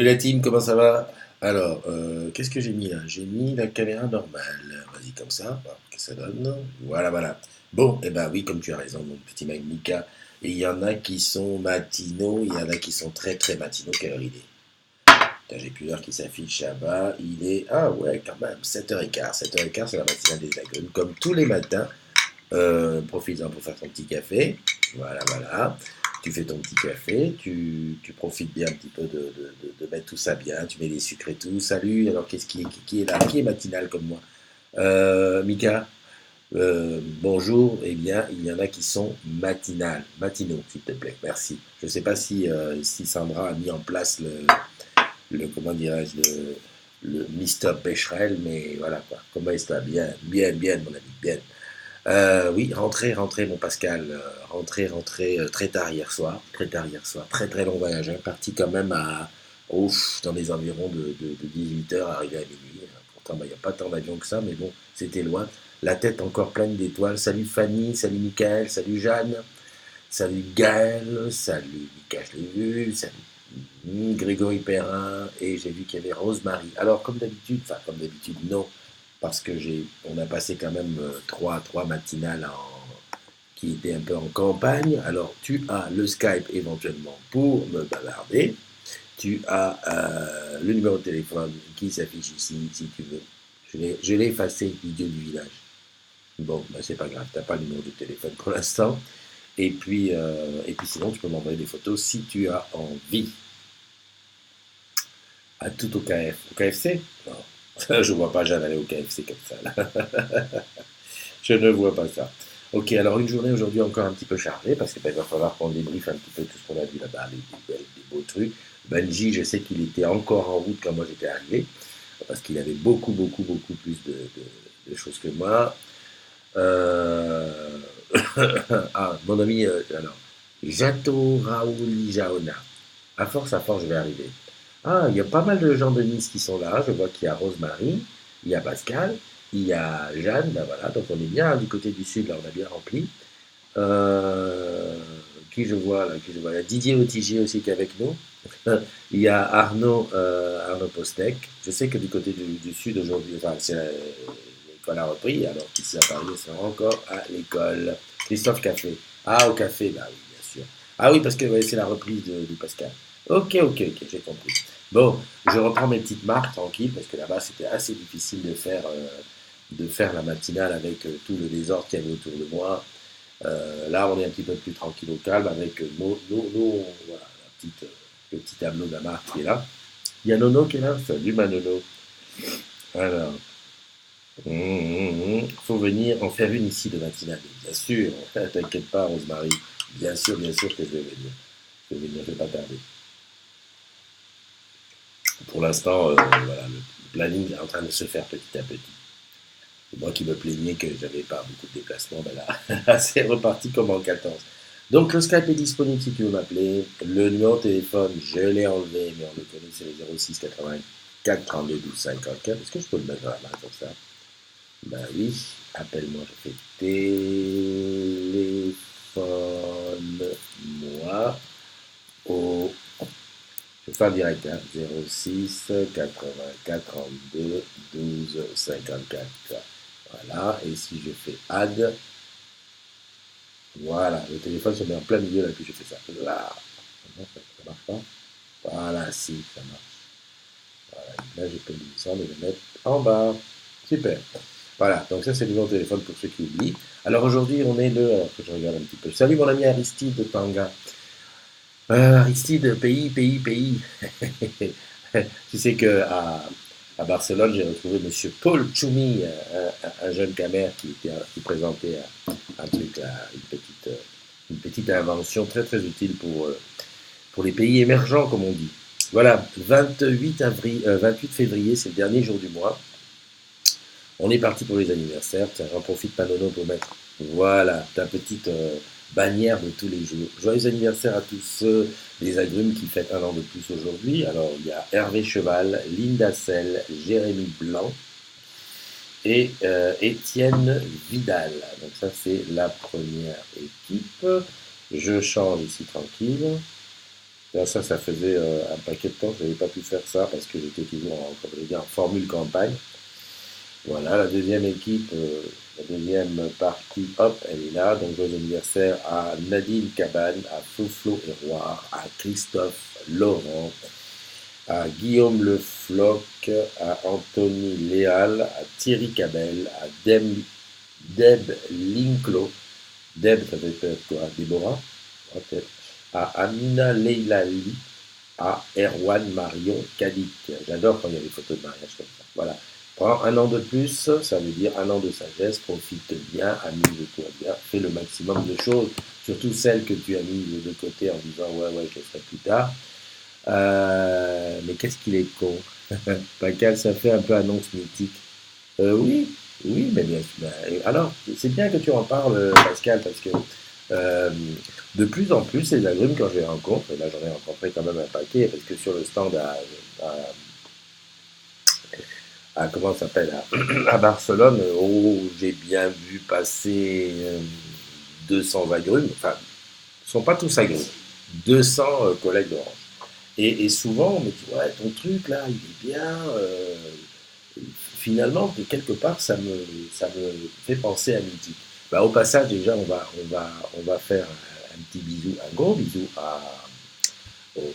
Salut la team, comment ça va? Alors, qu'est-ce que j'ai mis là? J'ai mis la caméra normale. Vas-y, comme ça, voir ce que ça donne. Voilà, voilà. Bon, eh ben oui, comme tu as raison, mon petit mec Mika. Et il y en a qui sont matinaux, il y en a qui sont très très matinaux. Quelle heure il est? Putain, j'ai plus l'heure qui s'affiche là-bas. Il est, ah ouais, quand même, 7h15. 7h15, c'est la matinale des agrumes. Comme tous les matins, profites-en pour faire ton petit café. Voilà, voilà. Tu fais ton petit café, tu profites bien un petit peu de mettre tout ça bien, tu mets les sucres et tout. Salut, alors qu'est-ce qui est là? Qui est matinal comme moi? Mika, bonjour. Eh bien, il y en a qui sont matinaux, s'il te plaît. Merci. Je ne sais pas si Sandra a mis en place comment dirais-je, le Mister Becherel, mais voilà quoi. Comment est-ce que bien, bien, bien, mon ami, bien. Oui, rentrez, mon Pascal. Rentrez très tard hier soir. Très tard hier soir. Très, très long voyage. Hein. Parti quand même ouf, dans les environs de 18h, arrivé à minuit. Pourtant, il n'y a pas tant d'avions que ça, mais bon, c'était loin. La tête encore pleine d'étoiles. Salut Fanny, salut Michael, salut Jeanne, salut Gaël, salut Mika, je l'ai vu, salut Grégory Perrin, et j'ai vu qu'il y avait Rosemary. Alors, comme d'habitude, non, parce que on a passé quand même trois matinales qui étaient un peu en campagne. Alors, tu as le Skype éventuellement pour me bavarder. Tu as le numéro de téléphone qui s'affiche ici, si tu veux. Je l'ai effacé, l'idiot du village. Bon, ben c'est pas grave, tu n'as pas le numéro de téléphone pour l'instant. Et puis sinon, tu peux m'envoyer des photos si tu as envie. À tout au KFC? Non. Je ne vois pas Jeanne aller au KFC comme ça. Là. Je ne vois pas ça. Ok, alors une journée aujourd'hui encore un petit peu chargée parce qu'il va falloir qu'on débriefe un petit peu tout ce qu'on a vu là-bas, des beaux trucs. Benji, je sais qu'il était encore en route quand moi j'étais arrivé parce qu'il avait beaucoup, beaucoup, beaucoup plus de choses que moi. Euh... ah, mon ami, alors, Jato Raouli Jaona. À force, je vais arriver. Ah, il y a pas mal de gens de Nice qui sont là. Je vois qu'il y a Rosemary, il y a Pascal, il y a Jeanne. Ben voilà, donc on est bien hein, du côté du sud, là, on a bien rempli. Euh, qui je vois. Il y a Didier Otigier aussi qui est avec nous. Il y a Arnaud Postek. Je sais que du côté du sud aujourd'hui, enfin, l'école a repris, alors qu'ici à Paris, ils sont encore à l'école. Christophe Café. Ah, au café, bah oui, bien sûr. Ah oui, parce que ouais, c'est la reprise de Pascal. Ok, j'ai compris. Bon, je reprends mes petites marques tranquille, parce que là-bas, c'était assez difficile de faire la matinale avec tout le désordre qu'il y avait autour de moi. Là, on est un petit peu plus tranquille au calme avec voilà, le petit tableau de la marque qui est là. Il y a Nono qui est là. Salut ma Nono. Alors, faut venir en faire une ici de matinale. Bien sûr, t'inquiète pas, Rosemary. Bien sûr que je vais venir. Je vais pas tarder. Pour l'instant, voilà, le planning est en train de se faire petit à petit. Et moi qui me plaignais que j'avais pas beaucoup de déplacements, ben là, c'est reparti comme en 14. Donc le Skype est disponible si tu veux m'appeler. Le numéro de téléphone, je l'ai enlevé, mais on le connaît, c'est le 06 84 32 12 54. Est-ce que je peux le mettre dans la main comme ça? Ben oui, appelle-moi, je fais téléphone moi au. Je fais un direct, hein, 06 84 32 12 54. Voilà, et si je fais add, voilà, le téléphone se met en plein milieu, là, puis je fais ça. Là, ça marche pas. Voilà, si, ça marche. Voilà, là, j'ai pas mis ça, mais je vais le mettre en bas. Super. Voilà, donc ça, c'est le numéro de téléphone pour ceux qui oublient. Alors aujourd'hui, on est alors que je regarde un petit peu. Salut mon ami Aristide de Tanga. Aristide, pays. Tu sais que à Barcelone, j'ai retrouvé Monsieur Paul Choumi, un jeune camère qui présentait un truc, là, une petite invention très très utile pour les pays émergents, comme on dit. Voilà, 28 février, c'est le dernier jour du mois. On est parti pour les anniversaires. Tiens, j'en profite, Panono, pour mettre, voilà, ta petite bannière de tous les jours. Joyeux anniversaire à tous ceux des agrumes qui fêtent un an de plus aujourd'hui. Alors, il y a Hervé Cheval, Linda Selle, Jérémy Blanc et Étienne Vidal. Donc ça, c'est la première équipe. Je change ici tranquille. Là, ça faisait un paquet de temps que je n'avais pas pu faire ça parce que j'étais toujours comme je dis, en formule campagne. Voilà, la deuxième équipe, la deuxième partie, hop, elle est là. Donc, joyeux anniversaire à Nadine Cabane, à Flo Héroard, à Christophe Laurent, à Guillaume Le Floch, à Anthony Léal, à Thierry Cabel, à Deb Linclo. Deb, ça veut être quoi? Déborah, peut-être. À Amina Leilali, à Erwan Marion Kadik. J'adore quand il y a des photos de mariage comme ça. Voilà. Prends un an de plus, ça veut dire un an de sagesse, profite bien, amuse-toi bien, fais le maximum de choses, surtout celles que tu as mises de côté en disant ouais, je le ferai plus tard. Mais qu'est-ce qu'il est con. Pascal, ça fait un peu annonce mythique. Oui, oui, mais bien sûr. Alors, c'est bien que tu en parles, Pascal, parce que euh, de plus en plus, les agrumes, quand je les rencontre, et là j'en ai rencontré quand même un paquet, parce que sur le stand comment ça s'appelle, à Barcelone, oh, j'ai bien vu passer 200 agrumes, enfin, ils ne sont pas tous agrumes, 200 collègues d'Orange. Et souvent, on me dit, ouais, ton truc là, il est bien. Finalement, de quelque part, ça me fait penser à Mythique. Bah, au passage, déjà, on va faire un petit bisou, un gros bisou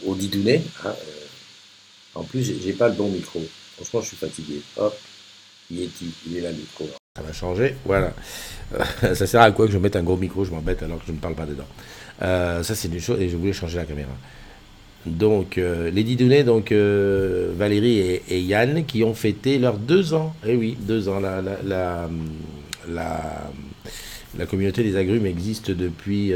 au Didounet. Hein, en plus, j'ai pas le bon micro. Franchement, je suis fatigué. Hop, il est là le micro. Ça va changer, voilà. Ça sert à quoi que je mette un gros micro, je m'embête alors que je ne parle pas dedans. Ça, c'est une chose, et je voulais changer la caméra. Donc, les Didounet, donc Valérie et Yann, qui ont fêté leurs 2 ans. Eh oui, 2 ans. La, la communauté des agrumes existe depuis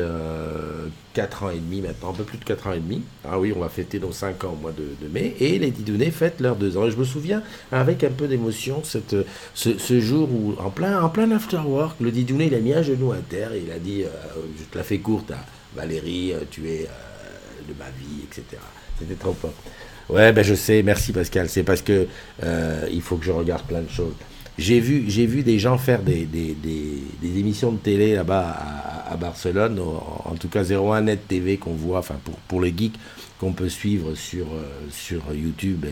4 ans et demi maintenant, un peu plus de 4 ans et demi. Ah oui, on va fêter nos 5 ans au mois de mai. Et les Didounet fêtent leurs 2 ans. Et je me souviens avec un peu d'émotion ce jour où, en plein afterwork, le Didounet, il a mis un genou à terre et il a dit je te la fais courte, hein, Valérie, tu es de ma vie, etc. C'était trop fort. Ouais, ben je sais, merci Pascal. C'est parce que il faut que je regarde plein de choses. J'ai vu des gens faire des émissions de télé là-bas à Barcelone, en tout cas 01 Net TV qu'on voit, enfin pour les geeks qu'on peut suivre sur YouTube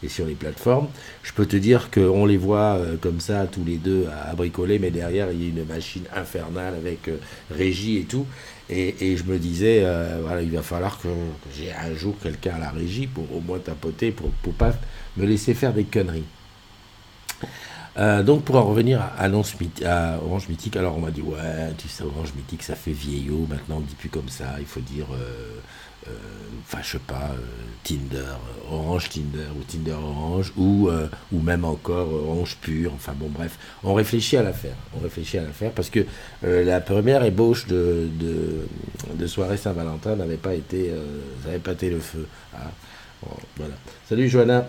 et sur les plateformes. Je peux te dire qu'on les voit comme ça tous les deux à bricoler, mais derrière il y a une machine infernale avec régie et tout. Et je me disais, voilà, il va falloir que j'ai un jour quelqu'un à la régie pour au moins tapoter, pour pas me laisser faire des conneries. Donc pour en revenir à Orange Mythique, alors on m'a dit ouais, tu sais, Orange Mythique ça fait vieillot, maintenant on ne dit plus comme ça, il faut dire, enfin je sais pas, Tinder, Orange Tinder ou Tinder Orange ou même encore Orange Pur, enfin bon bref, on réfléchit à l'affaire parce que la première ébauche de soirée Saint-Valentin n'avait pas été le feu. Hein. Bon, voilà. Salut Johanna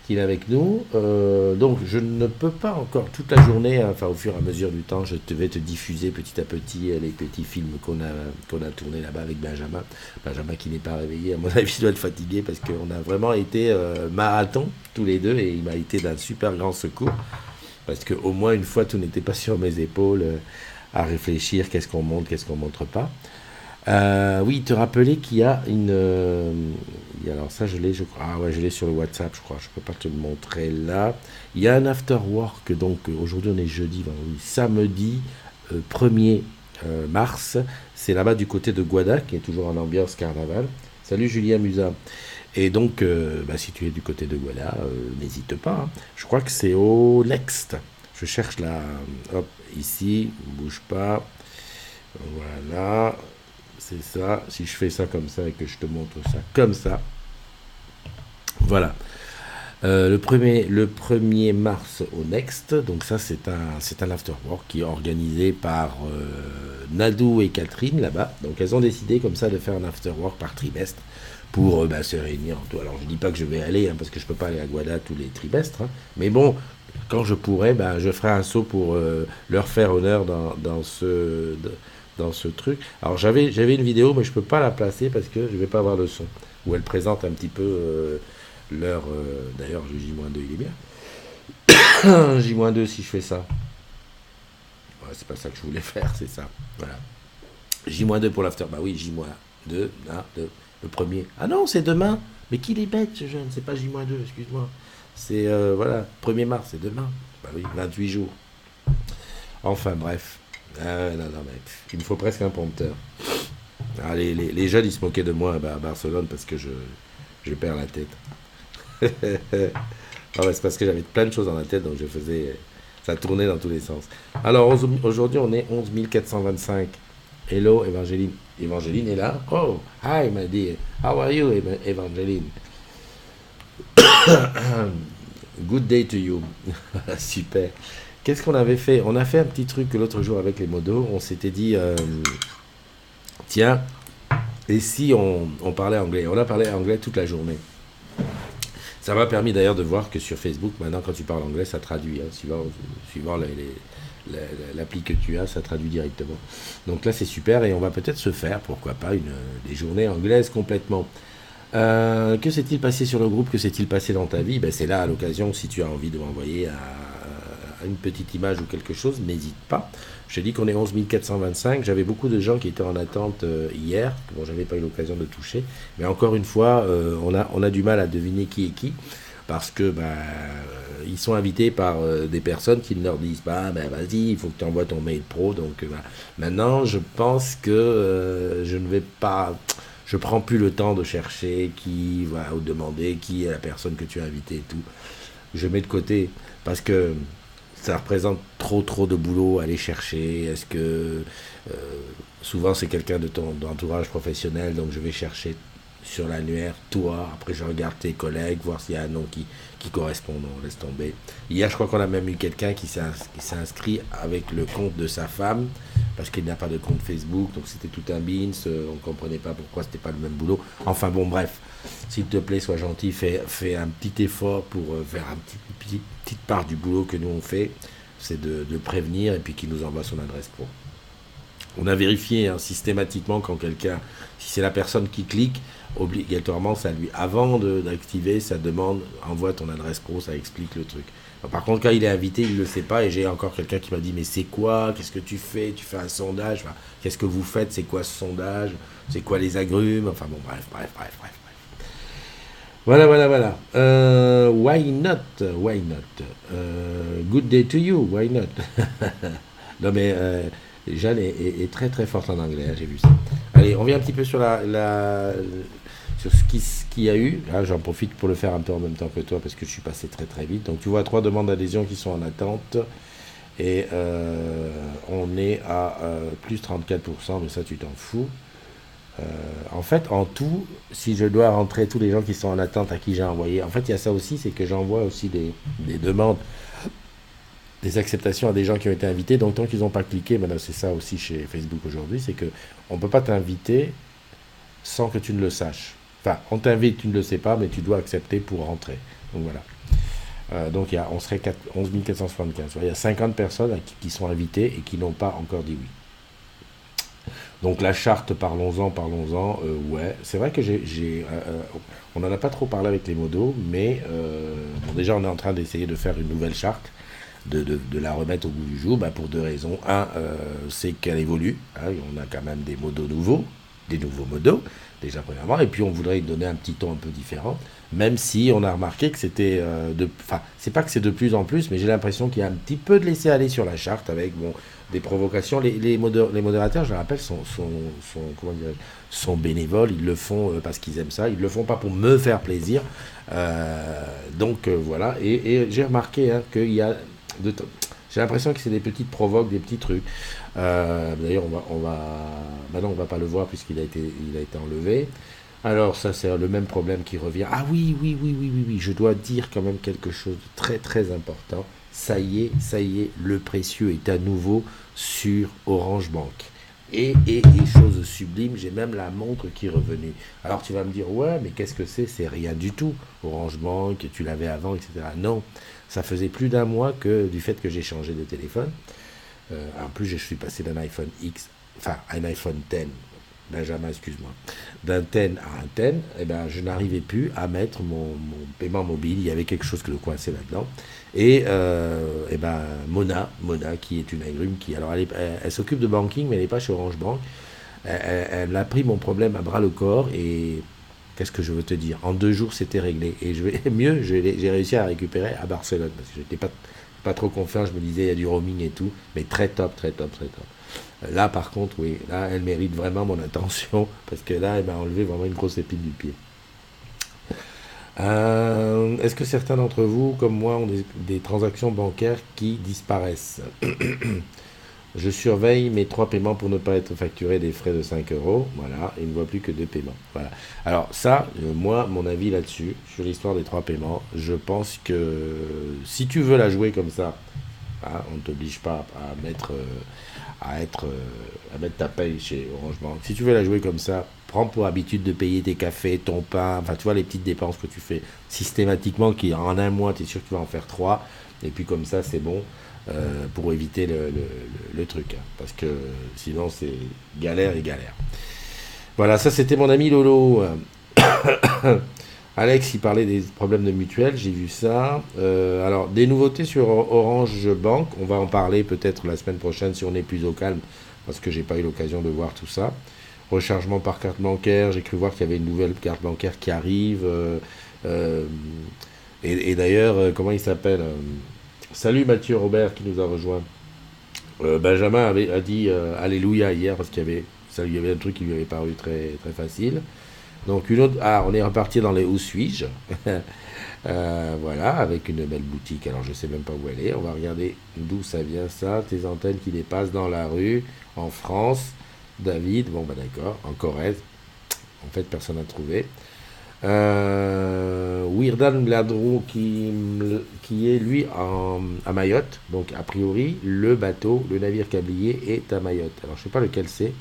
qui est avec nous. Donc je ne peux pas encore toute la journée, enfin au fur et à mesure du temps, je vais te diffuser petit à petit les petits films qu'on a tournés là-bas avec Benjamin. Benjamin qui n'est pas réveillé, à mon avis il doit être fatigué parce qu'on a vraiment été marathon tous les deux et il m'a été d'un super grand secours parce qu'au moins une fois tout n'était pas sur mes épaules à réfléchir qu'est-ce qu'on montre, qu'est-ce qu'on montre pas. Oui, te rappeler qu'il y a une. Alors ça, je l'ai, je crois. Ah ouais, je l'ai sur le WhatsApp, je crois. Je peux pas te le montrer là. Il y a un after work, donc aujourd'hui on est jeudi, vendredi, samedi 1er mars. C'est là-bas du côté de Guada, qui est toujours en ambiance carnaval. Salut Julien Musa. Et donc, si tu es du côté de Guada, n'hésite pas. Hein. Je crois que c'est au Next. Je cherche là. Hop, ici, bouge pas. Voilà. C'est ça. Si je fais ça comme ça et que je te montre ça comme ça, voilà. Le 1er mars au Next, donc ça c'est un afterwork qui est organisé par Nadou et Catherine là-bas. Donc elles ont décidé comme ça de faire un afterwork par trimestre pour se réunir en tout. Alors je dis pas que je vais aller parce que je peux pas aller à Guada tous les trimestres, hein, mais bon, quand je pourrai, je ferai un saut pour leur faire honneur dans ce truc. Alors j'avais une vidéo, mais je peux pas la placer parce que je vais pas avoir le son. Où elle présente un petit peu leur. D'ailleurs, le J-2, il est bien. J-2 si je fais ça. Ouais, c'est pas ça que je voulais faire, c'est ça. Voilà. J-2 pour l'after. Bah oui, J-2. Là, 2. le premier. Ah non, c'est demain. Mais qu'il est bête, ce jeune. C'est pas J-2, excuse-moi. C'est, voilà, 1er mars, c'est demain. Bah oui, 28 jours. Enfin, bref. Non, non, mais il me faut presque un prompteur. Ah, les jeunes, ils se moquaient de moi à Barcelone parce que je perds la tête. Ah ouais, c'est parce que j'avais plein de choses dans la tête, donc je faisais. Ça tournait dans tous les sens. Alors aujourd'hui, on est 11 425. Hello, Evangeline. Evangeline est là. Oh, hi, my dear. How are you, Evangeline? Good day to you. Super. Qu'est-ce qu'on avait fait? On a fait un petit truc l'autre jour avec les modos. On s'était dit, tiens, et si on parlait anglais? On a parlé anglais toute la journée. Ça m'a permis d'ailleurs de voir que sur Facebook, maintenant, quand tu parles anglais, ça traduit. Hein, suivant l'appli que tu as, ça traduit directement. Donc là, c'est super et on va peut-être se faire, pourquoi pas, des journées anglaises complètement. Que s'est-il passé sur le groupe? Que s'est-il passé dans ta vie? Ben, c'est là, à l'occasion, si tu as envie de m'envoyer une petite image ou quelque chose, n'hésite pas. Je t'ai dit qu'on est 11 425. J'avais beaucoup de gens qui étaient en attente hier. Bon, j'avais pas eu l'occasion de toucher. Mais encore une fois, on a du mal à deviner qui est qui. Parce que ils sont invités par des personnes qui ne leur disent pas vas-y, il faut que tu envoies ton mail pro. Donc maintenant, je pense que je ne vais pas. Je prends plus le temps de chercher qui va ou demander qui est la personne que tu as invitée et tout. Je mets de côté parce que ça représente trop de boulot à aller chercher. Est-ce que souvent c'est quelqu'un de ton entourage professionnel, donc je vais chercher sur l'annuaire, toi, après je regarde tes collègues, voir s'il y a un nom qui correspond, non, laisse tomber. Hier, je crois qu'on a même eu quelqu'un qui s'est inscrit avec le compte de sa femme, parce qu'il n'a pas de compte Facebook, donc c'était tout un beans, on ne comprenait pas pourquoi c'était pas le même boulot. Enfin bon, bref, s'il te plaît, sois gentil, fais un petit effort pour faire petite part du boulot que nous on fait, c'est de prévenir et puis qu'il nous envoie son adresse pro. On a vérifié systématiquement quand quelqu'un, si c'est la personne qui clique, obligatoirement, ça lui, avant d'activer, ça demande, envoie ton adresse pro, ça explique le truc. Par contre, quand il est invité, il ne le sait pas, et j'ai encore quelqu'un qui m'a dit, mais c'est quoi? Qu'est-ce que tu fais? Tu fais un sondage? Enfin, qu'est-ce que vous faites? C'est quoi ce sondage? C'est quoi les agrumes? Enfin bon, bref. Voilà. Why not? Good day to you, why not? Non mais Jeanne est très très forte en anglais, hein, j'ai vu ça. Allez, on revient un petit peu sur sur ce qu'il y a eu. Là, j'en profite pour le faire un peu en même temps que toi parce que je suis passé très très vite. Donc tu vois 3 demandes d'adhésion qui sont en attente et on est à plus 34%, mais ça tu t'en fous. En fait, en tout, si je dois rentrer tous les gens qui sont en attente à qui j'ai envoyé, en fait, il y a ça aussi, c'est que j'envoie aussi des demandes, des acceptations à des gens qui ont été invités. Donc, tant qu'ils n'ont pas cliqué, maintenant c'est ça aussi chez Facebook aujourd'hui, c'est que on ne peut pas t'inviter sans que tu ne le saches. Enfin, on t'invite, tu ne le sais pas, mais tu dois accepter pour rentrer. Donc voilà. Donc on serait 11 475. Il y a 50 personnes qui sont invitées et qui n'ont pas encore dit oui. Donc la charte, parlons-en. Ouais, c'est vrai que on n'en a pas trop parlé avec les modos, mais bon, déjà on est en train d'essayer de faire une nouvelle charte, de la remettre au goût du jour, pour 2 raisons. Un, c'est qu'elle évolue, hein, on a quand même des modos nouveaux, des nouveaux modos, déjà premièrement, et puis on voudrait y donner un petit ton un peu différent, même si on a remarqué que c'était enfin, c'est pas que c'est de plus en plus, mais j'ai l'impression qu'il y a un petit peu de laisser aller sur la charte avec des provocations. Les modérateurs, je le rappelle, comment dirais-je, sont bénévoles, ils le font parce qu'ils aiment ça, ils le font pas pour me faire plaisir. Donc voilà, et j'ai remarqué qu'il y a j'ai l'impression que c'est des petites provoques, des petits trucs. D'ailleurs, maintenant on va pas le voir puisqu'il a été enlevé. Alors ça c'est le même problème qui revient. Ah oui, je dois dire quand même quelque chose de très très important. Ça y est, le précieux est à nouveau sur Orange Bank. Et chose sublime, j'ai même la montre qui est revenue. Alors tu vas me dire, ouais, mais qu'est-ce que c'est? C'est rien du tout. Orange Bank, tu l'avais avant, etc. Non, ça faisait plus d'1 mois du fait que j'ai changé de téléphone. En plus, je suis passé d'un iPhone X, enfin un iPhone X, Benjamin, excuse-moi, d'un 10 à un 10, eh ben, je n'arrivais plus à mettre mon paiement mobile. Il y avait quelque chose que de coincé là-dedans. Et Mona, qui est une agrume, alors elle s'occupe de banking, mais elle n'est pas chez Orange Bank. Elle a pris mon problème à bras le corps et qu'est-ce que je veux te dire? En 2 jours, c'était réglé. Et mieux, j'ai réussi à récupérer à Barcelone parce que j'étais pas trop confiant. Je me disais, il y a du roaming et tout. Mais très top, très top, très top. Là, par contre, oui, là, elle mérite vraiment mon attention parce que là, elle m'a enlevé vraiment une grosse épine du pied. Est-ce que certains d'entre vous, comme moi, ont des transactions bancaires qui disparaissent? Je surveille mes 3 paiements pour ne pas être facturé des frais de 5 euros. Voilà, il ne voit plus que 2 paiements. Voilà. Alors ça, moi, mon avis là-dessus, sur l'histoire des 3 paiements, je pense que si tu veux la jouer comme ça, hein, on ne t'oblige pas à mettre ta paye chez Orange Bank. Si tu veux la jouer comme ça, prends pour habitude de payer tes cafés, ton pain, enfin tu vois les petites dépenses que tu fais systématiquement, qui en un mois, tu es sûr que tu vas en faire trois, et puis comme ça c'est bon pour éviter le truc. Hein, parce que sinon c'est galère et galère. Voilà, ça c'était mon ami Lolo. Alex, il parlait des problèmes de mutuelle, j'ai vu ça. Alors, des nouveautés sur Orange Bank, on va en parler peut-être la semaine prochaine si on est plus au calme, parce que j'ai pas eu l'occasion de voir tout ça. Rechargement par carte bancaire, j'ai cru voir qu'il y avait une nouvelle carte bancaire qui arrive. Euh, et d'ailleurs, comment il s'appelle Salut Mathieu Robert qui nous a rejoint. Benjamin a dit Alléluia hier parce qu'il y avait un truc qui lui avait paru très, très facile. Donc une autre, on est reparti dans les où suis-je. Voilà, avec une belle boutique. Alors je sais même pas où elle est. On va regarder d'où ça vient ça. Tes antennes qui dépassent dans la rue, en France. David, bon bah d'accord, en Corrèze. En fait, personne n'a trouvé. Wirdan Bladro qui est lui à Mayotte. Donc a priori, le bateau, le navire câblier est à Mayotte. Alors je sais pas lequel c'est.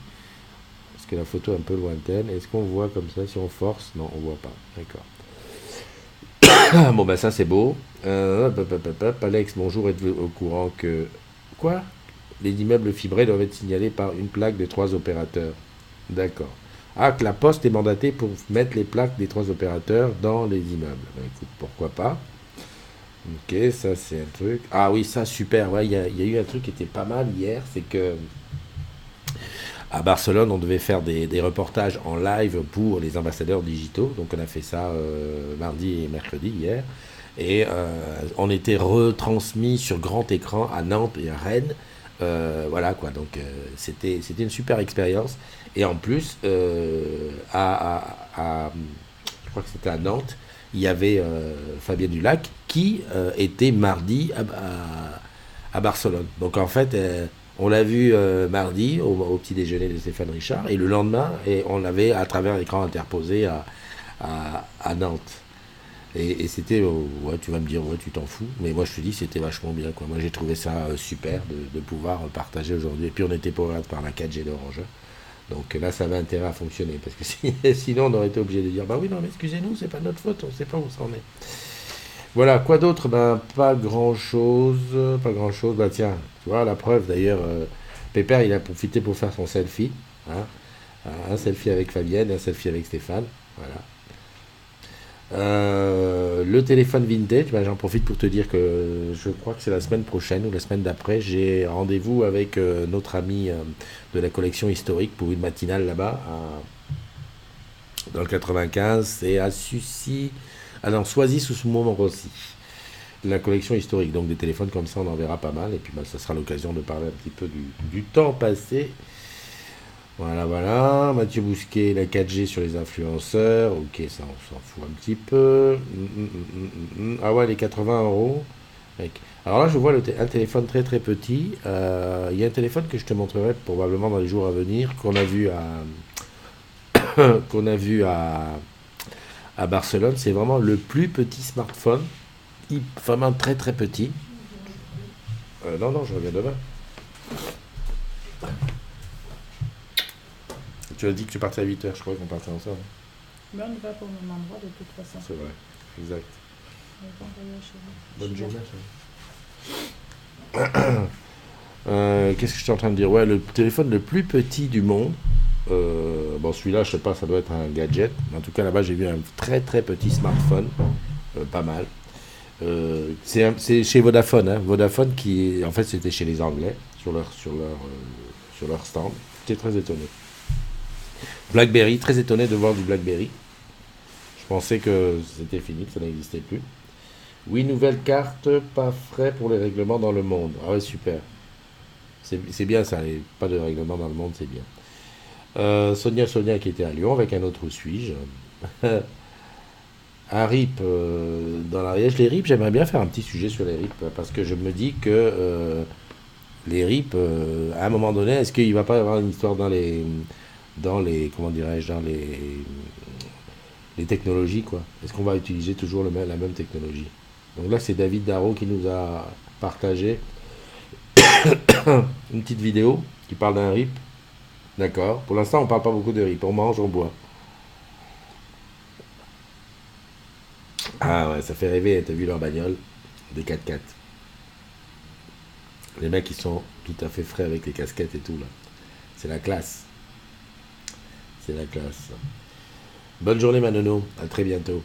Parce que la photo est un peu lointaine. Est-ce qu'on voit comme ça si on force? Non, on voit pas. D'accord. Bon, bah ça c'est beau. Alex, bonjour, êtes-vous au courant que... Quoi? Les immeubles fibrés doivent être signalés par une plaque de 3 opérateurs. D'accord. Ah, que la poste est mandatée pour mettre les plaques des 3 opérateurs dans les immeubles. Bah, écoute, pourquoi pas. Ok, ça c'est un truc. Ah oui, ça super. Ouais, il y a eu un truc qui était pas mal hier. C'est que à Barcelone, on devait faire des reportages en live pour les ambassadeurs digitaux. Donc on a fait ça mardi et mercredi hier. Et on était retransmis sur grand écran à Nantes et à Rennes. Voilà quoi, donc c'était une super expérience. Et en plus, je crois que c'était à Nantes, il y avait Fabien Dulac qui était mardi à Barcelone. Donc en fait, on l'a vu mardi au petit déjeuner de Stéphane Richard et le lendemain, et on l'avait à travers l'écran interposé à Nantes. Et c'était, ouais, tu vas me dire, ouais, tu t'en fous, mais moi je te dis, c'était vachement bien, quoi. Moi j'ai trouvé ça super de pouvoir partager aujourd'hui. Et puis on était pas par la 4G d'Orange. Donc là, ça avait intérêt à fonctionner, parce que sinon on aurait été obligé de dire, bah oui, non, mais excusez-nous, c'est pas notre faute, on sait pas où ça en est. Voilà, quoi d'autre? Ben, pas grand-chose, pas grand-chose. Bah tiens, tu vois, la preuve d'ailleurs, Pépère, il a profité pour faire son selfie. Hein. Un selfie avec Fabienne, un selfie avec Stéphane. Voilà. Le téléphone vintage, ben, j'en profite pour te dire que je crois que c'est la semaine prochaine ou la semaine d'après, j'ai rendez-vous avec notre ami de la collection historique pour une matinale là-bas, dans le 95, c'est à Sucy, ah non, Soisy sous Montmorency, la collection historique. Donc des téléphones comme ça, on en verra pas mal, et puis ben, ça sera l'occasion de parler un petit peu du temps passé. Voilà, voilà. Mathieu Bousquet, la 4G sur les influenceurs. Ok, ça, on s'en fout un petit peu. Ah ouais, les 80 euros. Alors là, je vois un téléphone très très petit. Il y a un téléphone que je te montrerai probablement dans les jours à venir, qu'on a vu à Barcelone. C'est vraiment le plus petit smartphone. Vraiment très très petit. Non, non, je reviens demain. Tu as dit que tu partais à 8h, je crois qu'on partait ensemble. Mais on y va pour le même endroit de toute façon. C'est vrai, exact. Bonne journée. Qu'est-ce que je suis en train de dire? Ouais, le téléphone le plus petit du monde. Bon, celui-là, je sais pas, ça doit être un gadget. Mais en tout cas, là-bas, j'ai vu un très très petit smartphone. Pas mal. C'est chez Vodafone. Hein. Vodafone en fait, c'était chez les Anglais, sur leur stand. J'étais très étonné. BlackBerry, très étonné de voir du BlackBerry. Je pensais que c'était fini, que ça n'existait plus. Oui, nouvelle carte, pas frais pour les règlements dans le monde. Ah ouais, super. C'est bien ça, pas de règlement dans le monde, c'est bien. Sonia qui était à Lyon avec un autre Où suis-je. Un RIP dans l'Ariège. Les RIP, j'aimerais bien faire un petit sujet sur les RIP parce que je me dis que les RIP, à un moment donné, est-ce qu'il ne va pas y avoir une histoire comment dirais-je, dans les technologies, quoi? Est-ce qu'on va utiliser toujours la même technologie? Donc là, c'est David Darro qui nous a partagé une petite vidéo qui parle d'un RIP. D'accord. Pour l'instant, on parle pas beaucoup de RIP. On mange, on boit. Ah ouais, ça fait rêver. T'as vu leur bagnole? Des 4x4. Les mecs, ils sont tout à fait frais avec les casquettes et tout, là. C'est la classe. C'est la classe. Bonne journée, Manono. À très bientôt.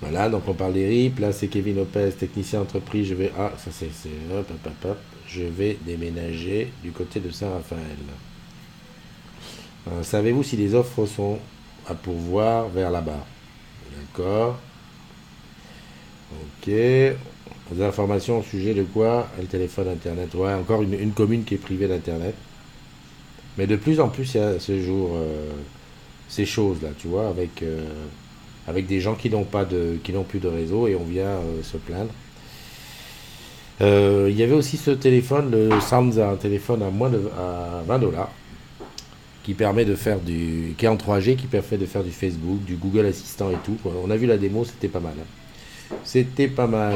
Voilà, donc on parle des RIP. Là, c'est Kevin Lopez, technicien entreprise. Ah, ça c'est. Hop, hop, hop, hop. Je vais déménager du côté de Saint-Raphaël. Savez-vous si les offres sont à pourvoir vers là-bas? D'accord. Ok. Des informations au sujet de quoi? Le téléphone, Internet. Ouais, encore une commune qui est privée d'Internet. Mais de plus en plus, il y a ce jour ces choses-là, tu vois, avec des gens qui n'ont plus de réseau et on vient se plaindre. Il y avait aussi ce téléphone, le Sansa, un téléphone à 20 dollars, qui permet de faire qui est en 3G, qui permet de faire du Facebook, du Google Assistant et tout. On a vu la démo, c'était pas mal. C'était pas mal.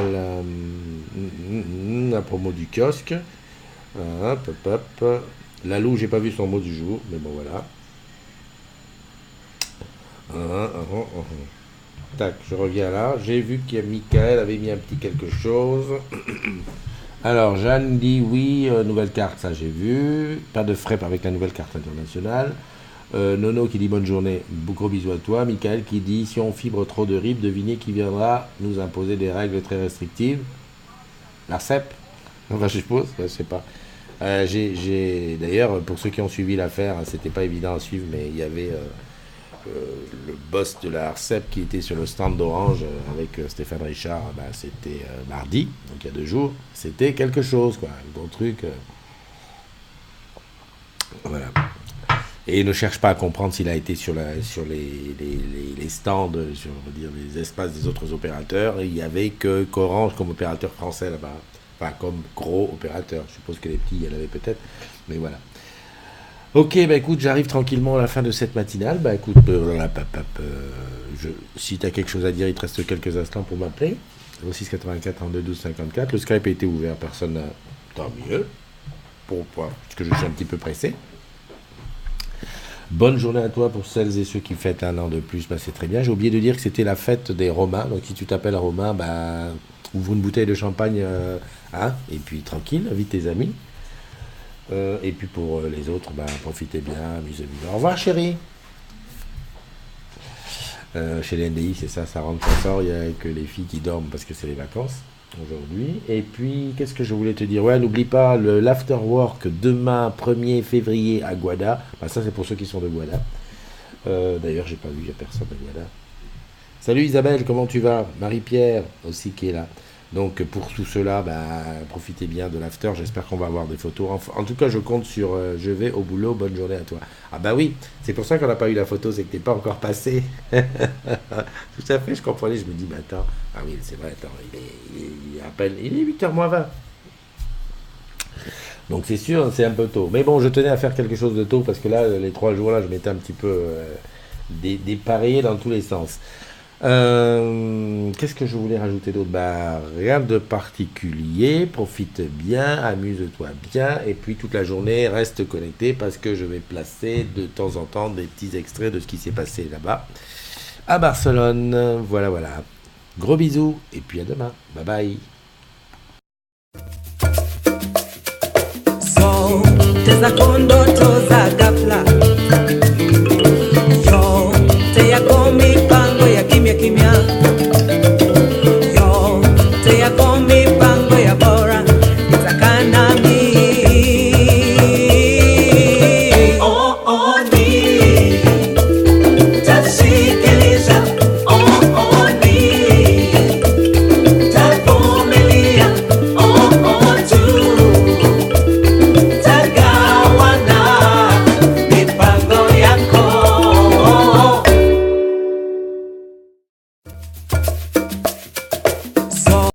La promo du kiosque. Hop, hop, hop. Lalou, j'ai pas vu son mot du jour, mais bon voilà. Tac, je reviens là. J'ai vu que Michael avait mis un petit quelque chose. Alors, Jeanne dit oui, nouvelle carte, ça j'ai vu. Pas de frais avec la nouvelle carte internationale. Nono qui dit bonne journée, gros bisous à toi. Michael qui dit si on fibre trop de RIP, devinez qui viendra nous imposer des règles très restrictives. L'ARCEP. Enfin, je suppose, je sais pas. D'ailleurs, pour ceux qui ont suivi l'affaire, c'était pas évident à suivre, mais il y avait le boss de la ARCEP qui était sur le stand d'Orange avec Stéphane Richard. C'était mardi, donc il y a 2 jours. C'était quelque chose, quoi, un gros truc. Voilà. Et ne cherche pas à comprendre s'il a été sur les stands, sur on va dire, les espaces des autres opérateurs. Et il n'y avait qu'Orange comme opérateur français là-bas. Enfin, comme gros opérateur. Je suppose que les petits, il y en avait peut-être. Mais voilà. Ok, bah écoute, j'arrive tranquillement à la fin de cette matinale. Bah écoute, si tu as quelque chose à dire, il te reste quelques instants pour m'appeler. 06 84 32 12 54. Le Skype a été ouvert, personne n'a. Tant mieux. Pourquoi? Parce que je suis un petit peu pressé. Bonne journée à toi pour celles et ceux qui fêtent 1 an de plus, c'est très bien. J'ai oublié de dire que c'était la fête des Romains. Donc si tu t'appelles Romain, ouvre une bouteille de champagne, et puis tranquille, invite tes amis. Et puis pour les autres, profitez bien, amusez-vous. Au revoir chérie. Chez les NDI, c'est ça rentre, ça sort. Il n'y a que les filles qui dorment parce que c'est les vacances aujourd'hui. Et puis, qu'est-ce que je voulais te dire? Ouais, n'oublie pas l'afterwork demain, 1er février à Guada. Ça, c'est pour ceux qui sont de Guada. D'ailleurs, j'ai pas vu, il n'y a personne de Guada. Salut Isabelle, comment tu vas? Marie-Pierre aussi qui est là. Donc pour tout cela, profitez bien de l'after. J'espère qu'on va avoir des photos. En tout cas, je compte sur je vais au boulot. Bonne journée à toi. Ah oui, c'est pour ça qu'on n'a pas eu la photo, c'est que t'es pas encore passé. Tout à fait, je comprenais. Je me dis, attends. Ah oui, c'est vrai, attends, il est à peine. Il est 8h moins 20. Donc c'est sûr, c'est un peu tôt. Mais bon, je tenais à faire quelque chose de tôt parce que là, les 3 jours là, je m'étais un petit peu dépareillé dans tous les sens. Qu'est-ce que je voulais rajouter d'autre? Rien de particulier, profite bien, amuse-toi bien, et puis toute la journée reste connecté parce que je vais placer de temps en temps des petits extraits de ce qui s'est passé là-bas à Barcelone. Voilà. Gros bisous, et puis à demain. Bye bye. So, teza kondo toza gafla